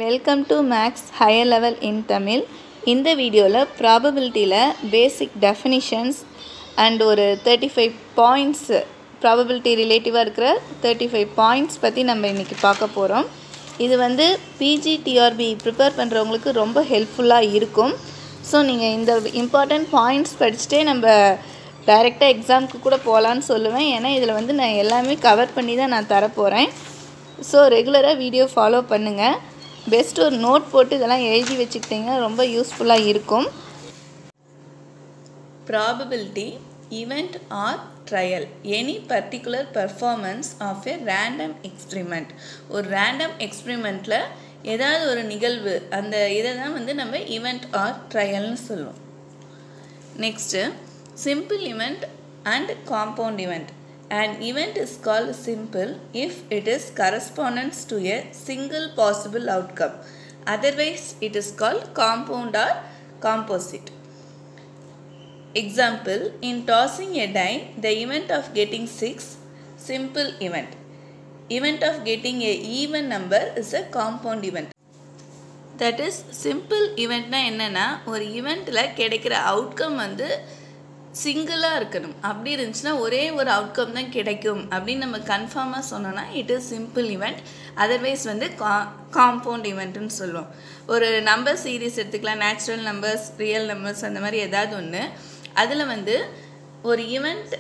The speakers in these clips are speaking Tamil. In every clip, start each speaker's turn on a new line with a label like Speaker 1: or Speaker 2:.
Speaker 1: Welcome to maths higher level in Tamil. இந்த வீடியோவில் ப்ராபபிலிட்டியில் பேசிக் டெஃபினிஷன்ஸ் அண்ட் ஒரு 35 பாயிண்ட்ஸ் ப்ராபபிலிட்டி ரிலேட்டிவாக இருக்கிற 35 பாயிண்ட்ஸ் பற்றி நம்ம இன்றைக்கி பார்க்க போகிறோம். இது பிஜிடிஆர்பி ப்ரிப்பேர் பண்ணுறவங்களுக்கு ரொம்ப ஹெல்ப்ஃபுல்லாக இருக்கும். ஸோ நீங்கள் இந்த இம்பார்ட்டண்ட் பாயிண்ட்ஸ் படிச்சுட்டே நம்ம டைரெக்டாக எக்ஸாமுக்கு கூட போகலான்னு சொல்லுவேன். ஏன்னா இதில் நான் எல்லாமே கவர் பண்ணி தான் நான் தரப்போகிறேன். ஸோ ரெகுலராக வீடியோ ஃபாலோ பண்ணுங்கள். பெஸ்ட் ஒரு நோட் போட்டு இதெல்லாம் எழுதி வச்சுக்கிட்டிங்கன்னா ரொம்ப யூஸ்ஃபுல்லாக இருக்கும். Probability event or trial any particular performance of a random experiment. ஒரு random experimentல ஏதாவது ஒரு நிகழ்வு அந்த இதை தான் நம்ம event or trialனு சொல்லுவோம். Next simple event and compound event. An event is called simple if it is correspondence to a single possible outcome. Otherwise it is called compound or composite. Example, in tossing a die, the event of getting 6, simple event. Event of getting a even number is a compound event. That is, simple event na என்னன்னா ஒரு eventல கிடைக்கிற outcome சிங்கிளாக இருக்கணும். அப்படி இருந்துச்சுன்னா ஒரே ஒரு அவுட்கம் தான் கிடைக்கும் அப்படின்னு நம்ம கன்ஃபார்மாக சொன்னோன்னா it is simple event. Otherwise compound ஈவெண்ட்டுன்னு சொல்லுவோம். ஒரு நம்பர் சீரீஸ் எடுத்துக்கலாம், நேச்சுரல் நம்பர்ஸ், ரியல் நம்பர்ஸ், அந்த மாதிரி ஏதாவது ஒன்று. அதில் ஒரு event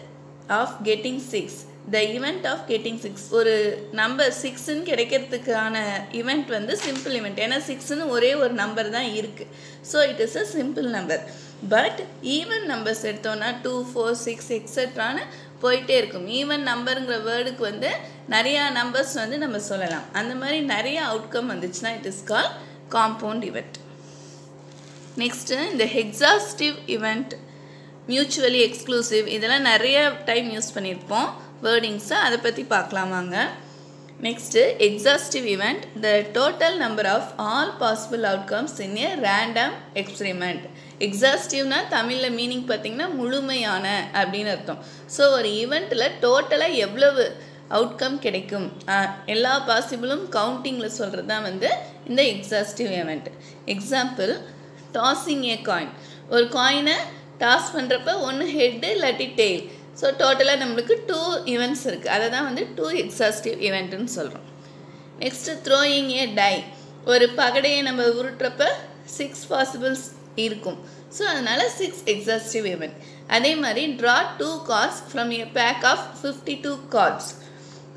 Speaker 1: of getting 6, the event of getting 6, ஒரு நம்பர் 6ன்னு கிடைக்கிறதுக்கான ஈவெண்ட் சிம்பிள் ஈவெண்ட். ஏன்னா 6ன்னு ஒரே ஒரு நம்பர் தான் இருக்குது. So it is a simple number. But even numbers எடுத்தோன்னா 2, 4, 6 எக்ஸட்ரான்னு போயிட்டே இருக்கும். ஈவன் நம்பருங்கிற வேர்டுக்கு நிறையா நம்பர்ஸ் நம்ம சொல்லலாம். அந்த மாதிரி நிறைய அவுட்கம் வந்துச்சுன்னா it is call compound event. Next இந்த எக்ஸாஸ்டிவ் ஈவெண்ட், மியூச்சுவலி எக்ஸ்க்ளூசிவ், இதெல்லாம் நிறைய டைம் யூஸ் பண்ணியிருப்போம் வேர்டிங்ஸை. அதை பற்றி பார்க்கலாமாங்க. Next exhaustive event, the total number of all possible outcomes in a random experiment. எக்ஸாஸ்டிவ்னா தமிழில் மீனிங் பார்த்திங்கன்னா முழுமையான அப்படின்னு அர்த்தம். ஸோ ஒரு ஈவெண்ட்டில் டோட்டலாக எவ்வளவு அவுட்கம் கிடைக்கும் எல்லா பாசிபிளும் கவுண்டிங்கில் சொல்கிறது தான் இந்த எக்ஸாஸ்டிவ் ஈவெண்ட். எக்ஸாம்பிள், டாஸிங் ஏ காயின். ஒரு காயினை டாஸ் பண்ணுறப்ப ஒன்று ஹெட்டு இல்லாட்டி டெய்ல். ஸோ டோட்டலாக நம்மளுக்கு 2 ஈவெண்ட்ஸ் இருக்குது. அதை தான் 2 எக்ஸாஸ்டிவ் ஈவெண்ட்டுன்னு சொல்கிறோம். நெக்ஸ்ட்டு த்ரோயிங் ஏ டை. ஒரு பகடையை நம்ம உருட்டுறப்ப 6 பாசிபிள்ஸ் இருக்கும். ஸோ அதனால் 6 எக்ஸாஸ்டிவ் ஈவெண்ட். அதே மாதிரி draw 2 cards from a pack of 52 cards.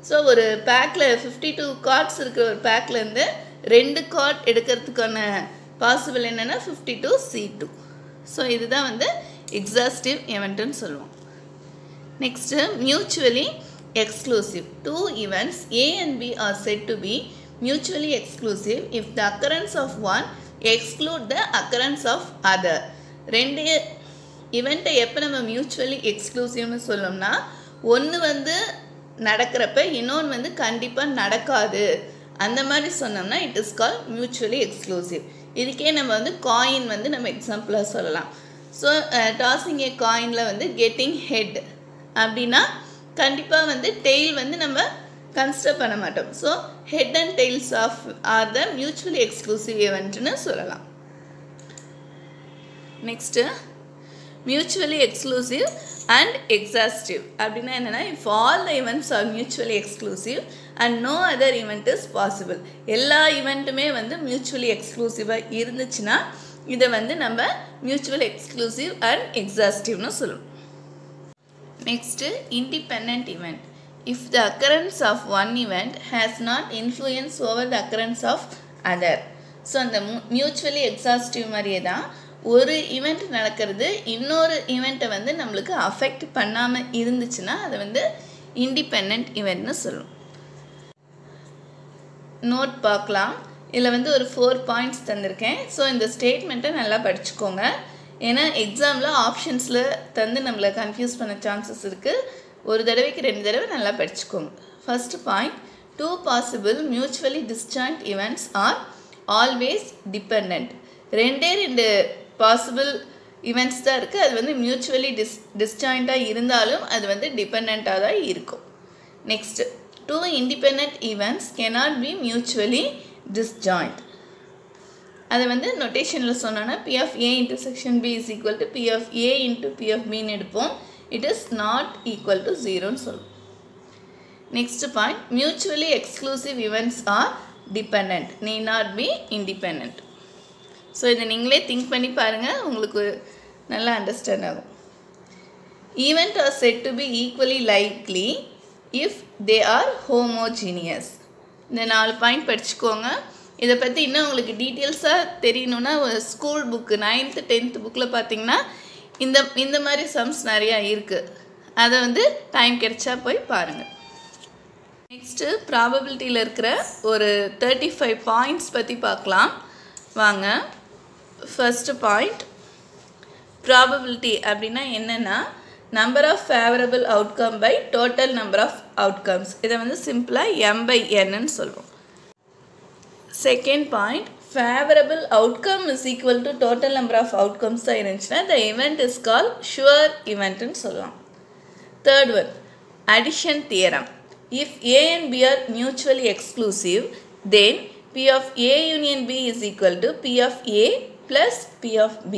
Speaker 1: So ஒரு பேக்கில் 52 cards இருக்கிற ஒரு பேக்லேருந்து 2 கார்ட் எடுக்கிறதுக்கான பாசிபிள் என்னென்னா 52C2. ஸோ இதுதான் எக்ஸாஸ்டிவ் ஈவெண்ட்டுன்னு சொல்லுவோம். Next mutually exclusive. 2 events A and B are said to be mutually exclusive if the occurrence of one exclude the occurrence of other. 2 ஈவெண்ட்டை எப்போ நம்ம மியூச்சுவலி எக்ஸ்க்ளூசிவ்னு சொல்லணும்னா, ஒன்று நடக்கிறப்ப இன்னொன்று கண்டிப்பாக நடக்காது அந்த மாதிரி சொன்னோம்னா it is call mutually exclusive. இதுக்கே நம்ம காயின் நம்ம எக்ஸாம்பிளாக சொல்லலாம். ஸோ டாஸிங் ஏ காயினில் கெட்டிங் ஹெட் அப்படின்னா கண்டிப்பாக டெய்ல் நம்ம கன்சிடர் பண்ண மாட்டோம். So head and tails of are the mutually exclusive ஈவெண்ட்னு சொல்லலாம். Next mutually exclusive and exhaustive அப்படின்னா என்னென்னா, if all the events are mutually exclusive and no other event is possible. எல்லா ஈவெண்ட்டுமே மியூச்சுவலி எக்ஸ்க்ளூசிவாக இருந்துச்சுன்னா இதை நம்ம மியூச்சுவல் எக்ஸ்க்ளூசிவ் அண்ட் எக்ஸாஸ்டிவ்னு சொல்லுவோம். Next independent event. If the occurrence of one event has not influence over the occurrence of other. So அந்த மியூச்சுவலி எக்ஸாஸ்டிவ் மாதிரியே தான் ஒரு ஈவெண்ட் நடக்கிறது இன்னொரு ஈவெண்ட்டை நம்மளுக்கு அஃபெக்ட் பண்ணாமல் இருந்துச்சுன்னா அதை இண்டிபெண்ட் ஈவெண்ட்னு சொல்லுவோம். நோட் பார்க்கலாம். இதில் ஒரு 4 பாயிண்ட்ஸ் தந்திருக்கேன். ஸோ இந்த ஸ்டேட்மெண்ட்டை நல்லா படிச்சுக்கோங்க. ஏன்னா எக்ஸாமில் ஆப்ஷன்ஸில் நம்மளை கன்ஃபியூஸ் பண்ண சான்சஸ் இருக்குது. ஒரு தடவைக்கு 2 தடவை நல்லா படிச்சுக்கோங்க. First point, 2 possible mutually disjoint events are always depend. 2 possible events தான் இருக்குது. அது மியூச்சுவலி டிஸ்ஜாயிண்ட்டாக இருந்தாலும் அது டிபெண்ட்டாக தான் இருக்கும். Next, 2 independent events cannot be mutually disjoint. அதை வந்து நொட்டேஷனில் சொன்னோன்னா P of A intersection B is equal to P of A into P of Bன்னு எடுப்போம். It is not equal to 0ன்னு சொல்லுவோம். Next point, mutually exclusive events are dependent, need not be independent. So இதை நீங்களே திங்க் பண்ணி பாருங்கள், உங்களுக்கு நல்லா அண்டர்ஸ்டாண்ட் ஆகும். Event are said to be equally likely if they are homogeneous. இந்த 4 பாயிண்ட் படிச்சுக்கோங்க. இதை பற்றி இன்னும் உங்களுக்கு டீட்டெயில்ஸாக தெரியணுன்னா ஸ்கூல் புக்கு 9th 10th புக்கில் பார்த்தீங்கன்னா இந்த மாதிரி சம்ஸ் நிறையா இருக்குது. அதை வந்து டைம் கிடைச்சா போய் பாருங்கள். நெக்ஸ்ட்டு ப்ராபபிலிட்டியில் இருக்கிற ஒரு 35 பாயிண்ட்ஸ் பற்றி பார்க்கலாம் வாங்க. ஃபர்ஸ்ட் பாயிண்ட், ப்ராபபிலிட்டி அப்படின்னா என்னென்னா number of favorable outcome by total number of outcomes. இதை வந்து சிம்பிளாக m/n சொல்லுவோம். Second point, favorable outcome is equal to total number of outcomes தான் இருந்துச்சுன்னா the event is called sure event ன்னு சொல்லலாம். Third one, addition theorem. If A and B are mutually exclusive, then P of A union B is equal to P of A plus P of B.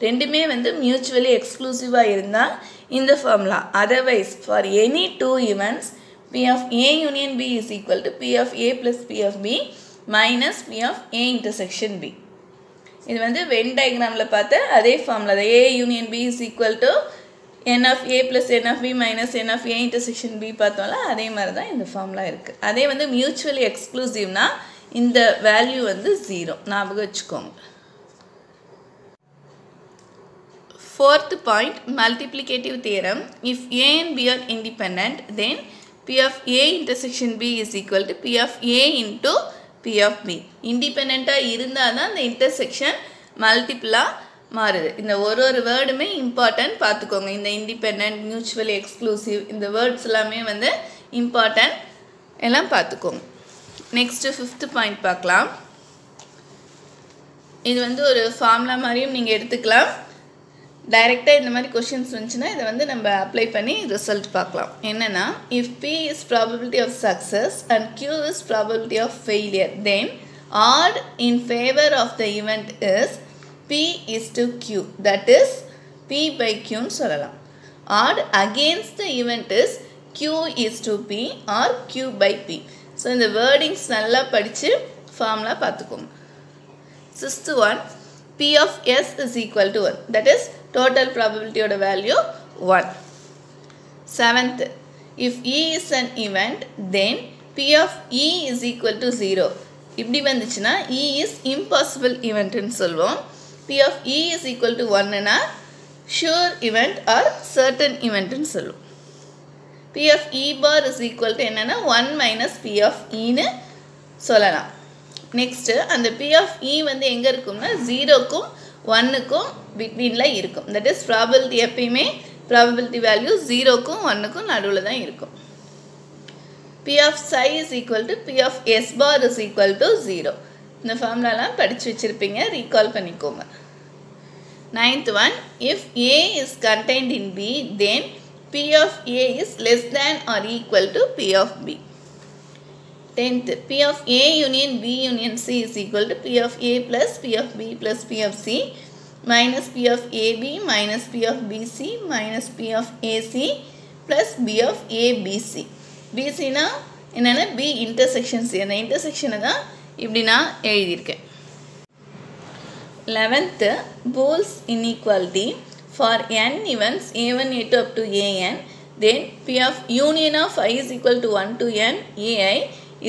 Speaker 1: ரெண்டுமே வந்து மியூச்சுவலி எக்ஸ்க்ளூசிவாக இருந்தால் இந்த formula. Otherwise for any 2 events P of A union B is equal to P of A plus P of B minus P of A intersection B. இது வந்து வென் டயக்ராமில் பார்த்த அதே ஃபார்முலா தான். A union B is equal to N of A plus N of B minus N of A intersection B பார்த்தோம்ல, அதே மாதிரி தான் இந்த ஃபார்முலா இருக்குது. அதே வந்து மியூச்சுவலி எக்ஸ்க்ளூசிவ்னா இந்த வேல்யூ வந்து 0 ஞாபகம் வச்சுக்கோங்க. Fourth point, multiplicative theorem. If A and B are independent, then P of A intersection B is equal to P of A into P of B. இண்டிபெண்ட்டாக இருந்தால் தான் இந்த இன்டர்செக்ஷன் மல்டிப்புளாக மாறுது. இந்த ஒரு வேர்டுமே இம்பார்ட்டன்ட் பார்த்துக்கோங்க. இந்த இண்டிபெண்ட், மியூச்சுவலி எக்ஸ்க்ளூசிவ், இந்த வேர்ட்ஸ் எல்லாமே வந்து இம்பார்ட்டன்ட், எல்லாம் பார்த்துக்கோங்க. நெக்ஸ்ட்டு ஃபிஃப்த் பாயிண்ட் பார்க்கலாம். இது வந்து ஒரு ஃபார்முலா மாதிரியும் நீங்கள் எடுத்துக்கலாம். டைரெக்டாக இந்த மாதிரி கொஷின்ஸ் வந்துச்சுன்னா இதை வந்து நம்ம அப்ளை பண்ணி ரிசல்ட் பார்க்கலாம். என்னென்னா, if P is probability of success and Q is probability of failure, then odds in favour of the event is P is to Q, that is P by Q ன்னு சொல்லலாம். Odd against the event is Q is to P or Q by P. So இந்த வேர்டிங்ஸ் நல்லா படித்து ஃபார்முலா பார்த்துக்கோங்க. Sixth one, P of S is equal to 1, that is total probability ஓட value 1. Seventh, if E is an event, then P of E is equal to 0. இப்படி வந்துச்சுன்னா E is impossible eventன்னு சொல்லுவோம். P of E is equal to 1னா sure event or certain eventன்னு சொல்லுவோம். P of E bar is equal to என்னன்னா 1 minus P of Eன்னு சொல்லலாம். நெக்ஸ்ட்டு அந்த P of E வந்து எங்கே இருக்கும்னா 0க்கும் 1க்கும் பிட்வீனில் இருக்கும். தட் இஸ் ப்ராபபிலிட்டி எப்பயுமே ப்ராபபிலிட்டி வேல்யூ 0க்கும் 1க்கும் நடுவில் தான் இருக்கும். P of psi is equal to P of S bar is equal to 0. இந்த ஃபார்முலாலாம் படித்து வச்சுருப்பீங்க, ரீகால் பண்ணிக்கோங்க. ninth one, if A is contained in B, then P of A is less than or equal to P of B. 10th, P of A union B union C is equal to P of A plus P of B plus P of C minus P of AB minus P of BC minus P of AC plus B of ABC. BC னா என்னென்னா B intersection C. அந்த இன்டர்செக்ஷனை தான் இப்படி நான் எழுதியிருக்கேன். 11th, Boole's inequality. For n events a1 a2 up to an, then P of union of I is equal to 1 to n ai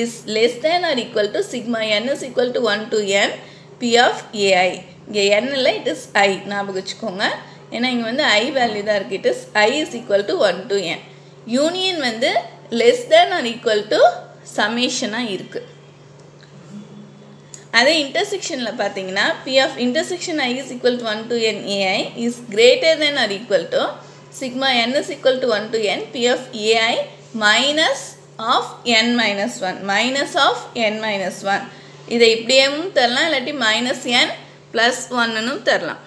Speaker 1: is less than or equal to sigma n is equal to 1 to n P of ai. இங்கே n இல்லை, it is I ஞாபகம் வச்சுக்கோங்க. ஏன்னா இங்கே வந்து I வேல்யூ தான் இருக்குது. It is I is equal to 1 to n. Union வந்து less than or equal to சமேஷனாக இருக்குது. அதே இன்டர்செக்ஷனில் பார்த்தீங்கன்னா P of intersection I is equal to 1 to n ai is greater than or equal to sigma n is equal to 1 to n P of ai minus of n minus 1 minus of n minus 1. இதை இப்படியும் தரலாம், இல்லாட்டி மைனஸ் n ப்ளஸ் 1ன்னு தரலாம்.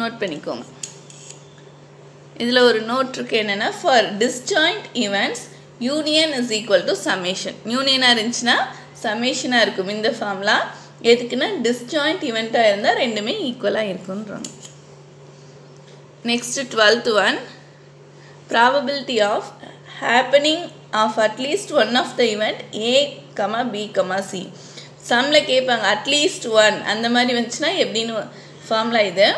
Speaker 1: நோட் பண்ணிக்கோங்க. இதில் ஒரு நோட் இருக்குது என்னென்னா, for disjoint events union is equal to summation. யூனியனாக இருந்துச்சுன்னா சமேஷனாக இருக்கும் இந்த ஃபார்முலா. எதுக்குன்னா disjoint event-ஆக இருந்தால் ரெண்டுமே ஈக்குவலாக இருக்குன்றாங்க. Next 12th one, probability of happening of at least one of the event A, B, C. சம்மில் கேட்பாங்க அட்லீஸ்ட் ஒன் அந்த மாதிரி வந்துச்சுன்னா எப்படின்னு ஃபார்முலா இது.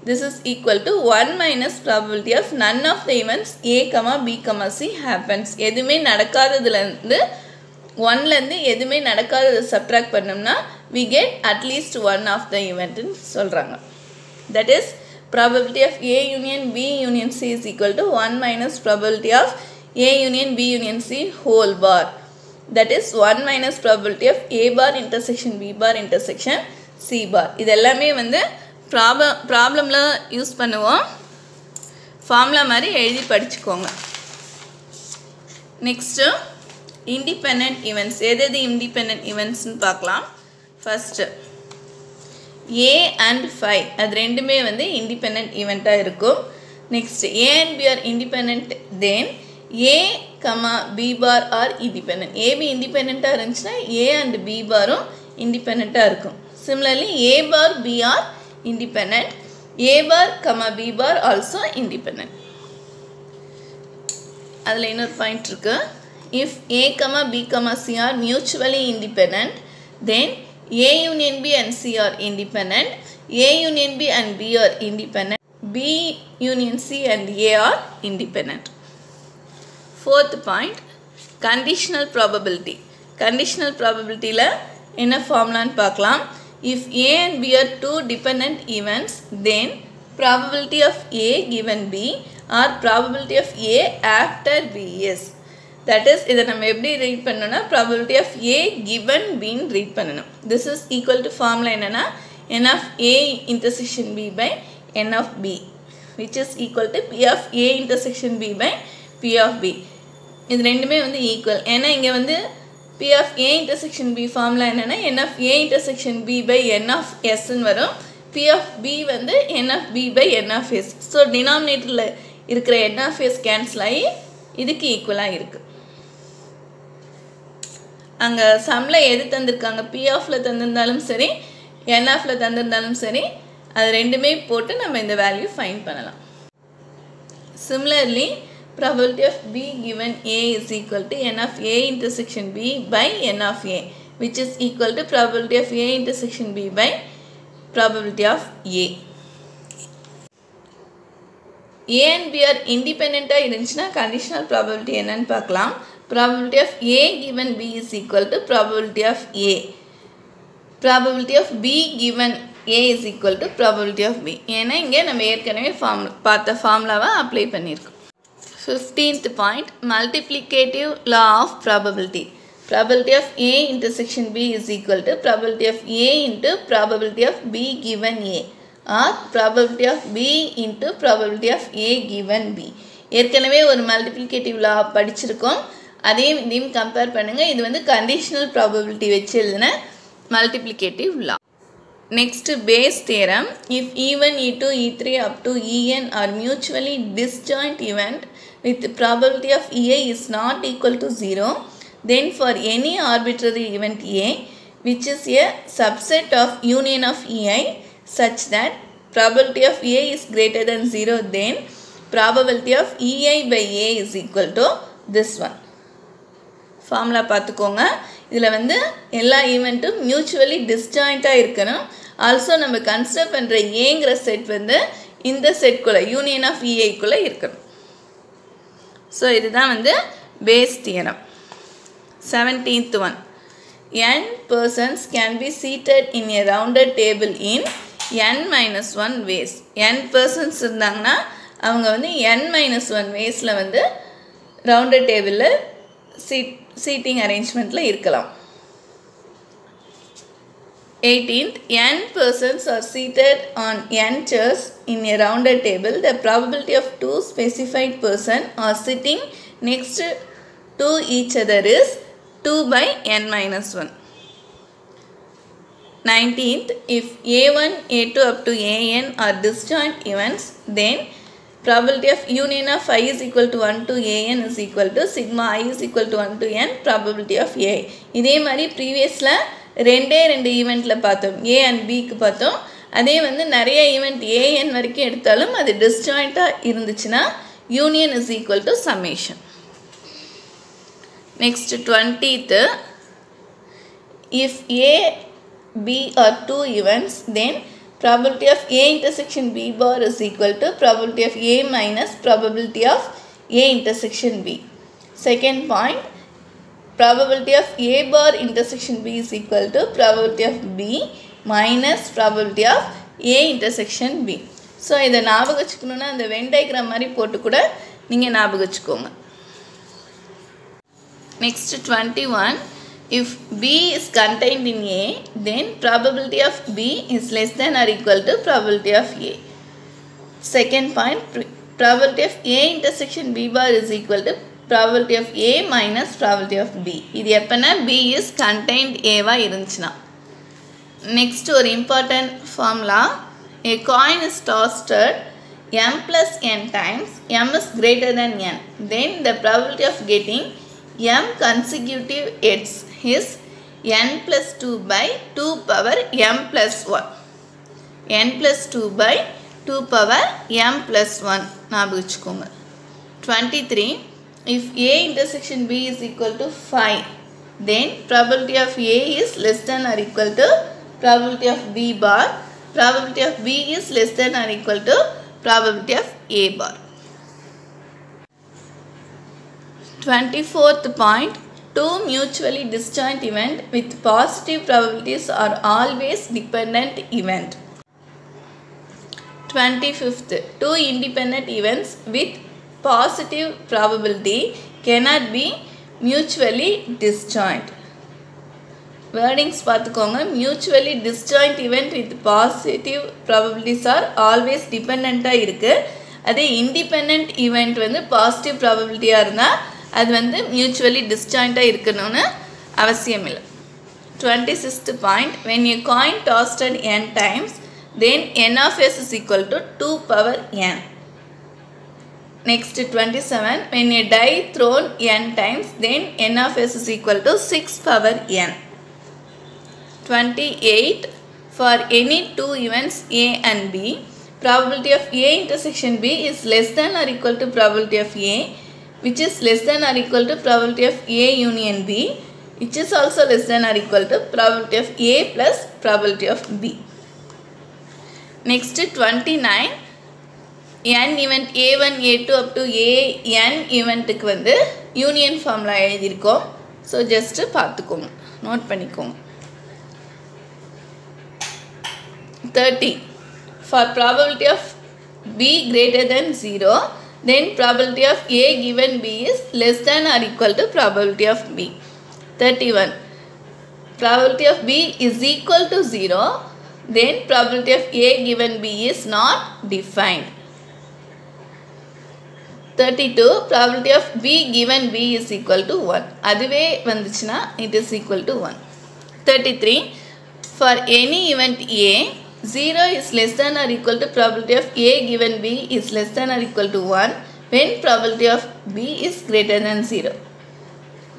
Speaker 1: This is equal to 1 minus probability of none of the events A, B, C happens. எதுவுமே நடக்காததுலேருந்து 1லேருந்து எதுவுமே நடக்காதது சப்ட்ராக்ட் பண்ணோம்னா we get at least one of the eventன்னு சொல்கிறாங்க. That is probability of A union B union C is equal to 1 minus probability of A union B union C whole bar. That is 1 minus probability of A bar intersection B bar intersection C bar. இது எல்லாமே வந்து ப்ராப்ளமில் யூஸ் பண்ணுவோம். ஃபார்முலா மாதிரி எழுதி படிச்சுக்கோங்க. Next independent events. எது இண்டிபெண்ட் ஈவெண்ட்ஸ்னு பார்க்கலாம். ஃபஸ்ட்டு A and phi அது ரெண்டுமே வந்து இண்டிபெண்ட் ஈவெண்ட்டாக இருக்கும். Next A and B are independent, then A, B bar are independent. AB இண்டிபெண்ட்டாக இருந்துச்சுன்னா A and B பாரும் இண்டிபெண்ட்டாக இருக்கும். Similarly A bar B are independent, A bar, B bar also independent. அதில் இன்னொரு பாயிண்ட் இருக்கு. If A, B, C are mutually independent, then A union B and C are independent, A union B and B are independent, B union C and A are independent. Fourth point, conditional probability. Conditional probability la enna formula nu paakalam. If A and B are two dependent events, then probability of A given B or probability of A after B is. That is, இதை நம்ம எப்படி ரீட் பண்ணணும்னா probability of A given B ன்னு ரீட் பண்ணணும். This is equal to formula என்னன்னா n of A intersection B by n of B, which is equal to P of A intersection B by P of B. இது ரெண்டுமே வந்து ஈக்குவல். ஏன்னா இங்கே வந்து P of A intersection B formula என்னன்னா n of A intersection B by n of S ன்னு வரும். P of B வந்து n of B by n of S. So டினாமினேட்டரில் இருக்கிற n of S கேன்சல் ஆகி இதுக்கு ஈக்குவலாக இருக்குது. அங்கே சம்மில் எது தந்திருக்காங்க, P ஆஃபில் தந்திருந்தாலும் சரி N ஆஃபில் தந்திருந்தாலும் சரி அது ரெண்டுமே போட்டு நம்ம இந்த வேல்யூ ஃபைண்ட் பண்ணலாம். Similarly, probability of B given A is equal to n of A intersection B by n of A, which is equal to probability of A intersection B by probability of A. A and B are independent-ஆக இருந்துச்சுன்னா conditional probability என்னன்னு பார்க்கலாம். Probability of A given B is equal to probability of A. Probability of B given A is equal to probability of B. ஏன்னா இங்கே நம்ம ஏற்கனவே பார்த்த ஃபார்முலாவை அப்ளை பண்ணியிருக்கோம். 15th point, multiplicative law of probability. Probability of A intersection B is equal to probability of A into probability of B given A, or probability of B into probability of A given B. ஏற்கனவே ஒரு மல்டிப்ளிகேட்டிவ் லா படிச்சிருக்கோம். அதையும் இதையும் கம்பேர் பண்ணுங்கள். இது வந்து கண்டிஷனல் ப்ராபபிலிட்டி வச்சு எழுதின multiplicative law. Next base theorem. If E1, E2, E3 up to En are mutually disjoint event with probability of Ei is not equal to 0, then for any arbitrary event A which is a subset of union of Ei such that probability of A is greater than 0, then probability of Ei by A is equal to this one. Formula பார்த்துக்கோங்க. இதில் வந்து எல்லா ஈவெண்ட்டும் மியூச்சுவலி டிஸ்ஜாயிண்ட்டாக இருக்கணும். ஆல்சோ நம்ம கன்சிடர் பண்ணுற ஏங்கிற செட் வந்து இந்த செட்குள்ளே யூனியன் ஆஃப் இஐக்குள்ளே இருக்கணும். ஸோ இதுதான் வந்து base theorem. 17th one, n persons can be seated in a rounded table in n-1 ways. n persons இருந்தாங்கன்னா அவங்க வந்து n-1 waysல வந்து ரவுண்டட் டேபிளில் சீட்டிங் அரேஞ்ச்மெண்ட்டில் இருக்கலாம். 18th, n persons are seated on n chairs in a rounded table. The probability of two specified persons are sitting next to each other is 2 by n-1. 19th, if A1, A2 up to An are disjoint events, then probability of union of I is equal to 1 to An is equal to sigma I is equal to 1 to n probability of A. இதே மாதிரி ப்ரீவியஸில் ரெண்டே ரெண்டு ஈவெண்ட்டில் பார்த்தோம், ஏ அண்ட் பிக்கு பார்த்தோம். அதே வந்து நிறைய ஈவெண்ட் ஏஎன் வரைக்கும் எடுத்தாலும் அது டிஸ்ஜாயிண்ட்டாக இருந்துச்சுன்னா union is equal to summation. Next 20th, if A, B are two events, then probability of A intersection B bar is equal to probability of A minus probability of A intersection B. Second point, probability of A bar intersection B is equal to probability of B minus probability of A intersection B. So, இதை ஞாபகம் வச்சுக்கணும்னா அந்த வென் டயக்ராம் மாதிரி போட்டு கூட நீங்கள் ஞாபகம் வச்சுக்கோங்க. Next 21, if B is contained in A, then probability of B is less than or equal to probability of A. Second point, probability of A intersection B bar is equal to probability of A minus probability of B. இது எப்பனா B is contained A வா இருந்துச்சுனா. Next ஒரு important formula, a coin is tossed at m plus n times, m is greater than n, then the probability of getting m consecutive heads is n plus 2 by 2 power m plus 1. n plus 2 by 2 power m plus 1. ஞாபகம் வச்சுக்கோங்க. 23. If A intersection B is equal to 5, then probability of A is less than or equal to probability of B bar. Probability of B is less than or equal to probability of A bar. 24th point, two mutually disjoint events with positive probabilities are always dependent event. 25th, two independent events with positive probability cannot be mutually disjoint. Wordings பார்த்துக்கோங்க. mutually disjoint event with positive probabilities are always dependent இருக்கு. அதே independent event வந்து positive probability இருந்தால் அது வந்து mutually disjoint இருக்கணும்னு அவசியம் இல்லை. 26th point, when a coin tossed at n times, then n of s is equal to 2 power n. Next 27, when a die thrown n times, then n of s is equal to 6 power n. 28, for any two events A and B, probability of A intersection B is less than or equal to probability of A, which is less than or equal to probability of A union B, which is also less than or equal to probability of A plus probability of B. Next 29, n event A1, A2 up to An event க்கு வந்து யூனியன் ஃபார்முலா எழுதியிருக்கோம். ஸோ ஜஸ்ட்டு பார்த்துக்கோங்க, நோட் பண்ணிக்கோங்க. 30, for probability of B greater than 0, then probability of A given B is less than or equal to probability of B. 31, probability of B is equal to 0, then probability of A given B is not defined. 32, probability of B given B is equal to 1. அதுவே வந்துச்சுனா it is equal to 1. 33, for any event A, 0 is less than or equal to probability of A given B is less than or equal to 1 when probability of B is greater than 0,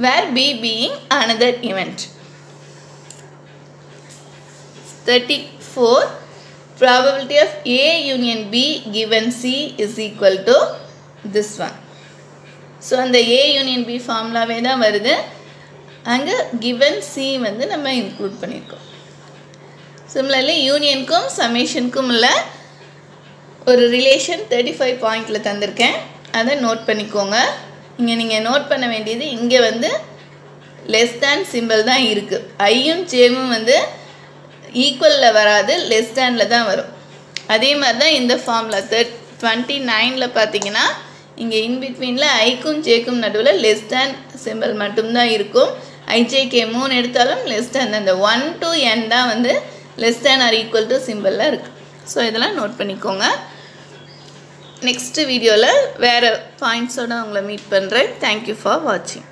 Speaker 1: where B being another event. 34, probability of A union B given C is equal to this one. So, அந்த A union B formulaவே தான் வருது. அங்கே given C வந்து நம்ம include பண்ணியிருக்கோம். Similarly, யூனியனுக்கும் சமேஷனுக்கும் உள்ள ஒரு ரிலேஷன் 35 பாயிண்டில் தந்திருக்கேன். அதை நோட் பண்ணிக்கோங்க. இங்கே நீங்கள் நோட் பண்ண வேண்டியது, இங்கே வந்து லெஸ் தேன் சிம்பிள் தான் இருக்குது. ஐயும் ஜேமும் வந்து ஈக்குவலில் வராது, லெஸ் தேனில் தான் வரும். அதே மாதிரி தான் இந்த ஃபார்முலா 29ல் பார்த்தீங்கன்னா இங்கே இன்பிட்வீனில் ஐக்கும் ஜேக்கும் நடுவில் லெஸ் தேன் சிம்பிள் மட்டும்தான் இருக்கும். ஐஜேகே 3 எடுத்தாலும் லெஸ் தேன், அந்த 1 to n தான் வந்து less than or equal to symbol இருக்கு. ஸோ இதெல்லாம் நோட் பண்ணிக்கோங்க. நெக்ஸ்ட் வீடியோவில் வேறு பாயிண்ட்ஸோடு உங்களை மீட் பண்ணுறேன். தேங்க்யூ ஃபார் வாட்சிங்.